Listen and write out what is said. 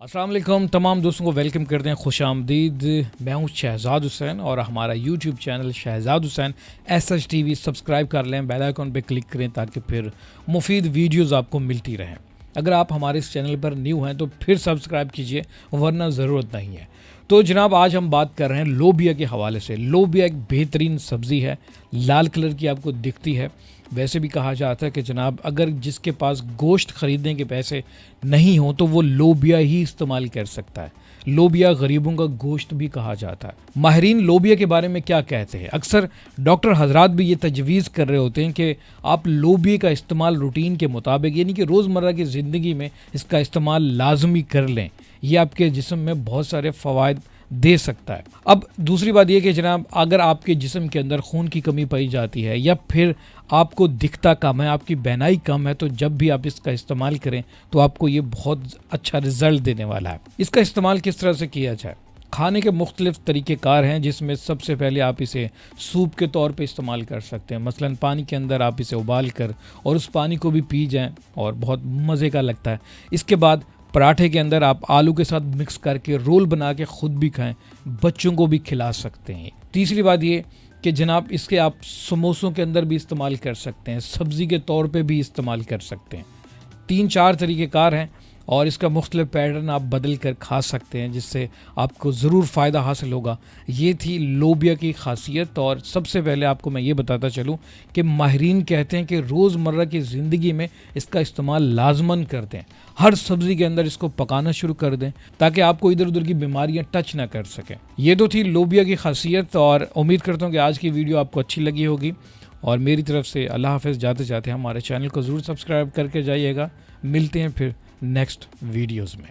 अस्सलाम वालेकुम तमाम दोस्तों को वेलकम करते हैं, खुश आमदीद। मैं हूँ शहजाद हुसैन और हमारा YouTube channel Shahzad Hussain SHTV subscribe कर लें, बेल आइकन पे क्लिक करें ताकि फिर मुफीद वीडियोस आपको मिलती रहें। अगर आप हमारे इस चैनल पर न्यू हैं तो फिर सब्सक्राइब कीजिए, वरना ज़रूरत नहीं है। तो जनाब आज हम बात कर रहे हैं लोबिया के हवाले से। लोबिया एक बेहतरीन सब्ज़ी है, लाल कलर की आपको दिखती है। वैसे भी कहा जाता है कि जनाब अगर जिसके पास गोश्त ख़रीदने के पैसे नहीं हो तो वो लोबिया ही इस्तेमाल कर सकता है। लोबिया गरीबों का गोश्त भी कहा जाता है। माहिरीन लोबिया के बारे में क्या कहते हैं? अक्सर डॉक्टर हजरात भी ये तजवीज़ कर रहे होते हैं कि आप लोबिया का इस्तेमाल रूटीन के मुताबिक यानी कि रोज़मर्रा की ज़िंदगी में इसका इस्तेमाल लाजमी कर लें। ये आपके जिस्म में बहुत सारे फ़वाइद दे सकता है। अब दूसरी बात यह कि जनाब अगर आपके जिस्म के अंदर खून की कमी पाई जाती है या फिर आपको दिखता कम है, आपकी बहनाई कम है, तो जब भी आप इसका इस्तेमाल करें तो आपको ये बहुत अच्छा रिजल्ट देने वाला है। इसका इस्तेमाल किस तरह से किया जाए? खाने के मुख्तलिफ तरीक़ेकार हैं, जिसमें सबसे पहले आप इसे सूप के तौर पे इस्तेमाल कर सकते हैं। मसलन पानी के अंदर आप इसे उबाल कर और उस पानी को भी पी जाएं और बहुत मज़े का लगता है। इसके बाद पराठे के अंदर आप आलू के साथ मिक्स करके रोल बना के ख़ुद भी खाएं, बच्चों को भी खिला सकते हैं। तीसरी बात ये कि जनाब इसके आप समोसों के अंदर भी इस्तेमाल कर सकते हैं, सब्ज़ी के तौर पे भी इस्तेमाल कर सकते हैं। 3-4 तरीक़ेकार हैं और इसका मुख्तलिफ पैटर्न आप बदल कर खा सकते हैं, जिससे आपको ज़रूर फ़ायदा हासिल होगा। ये थी लोबिया की खासियत। और सबसे पहले आपको मैं ये बताता चलूँ कि माहिरीन कहते हैं कि रोज़मर्रा की ज़िंदगी में इसका इस्तेमाल लाजमन कर दें। हर सब्ज़ी के अंदर इसको पकाना शुरू कर दें ताकि आपको इधर उधर की बीमारियां टच ना कर सकें। ये तो थी लोबिया की खासियत और उम्मीद करता हूँ कि आज की वीडियो आपको अच्छी लगी होगी। और मेरी तरफ से अल्लाह हाफ़िज़। जाते जाते हमारे चैनल को ज़रूर सब्सक्राइब करके जाइएगा। मिलते हैं फिर नेक्स्ट वीडियोज़ में।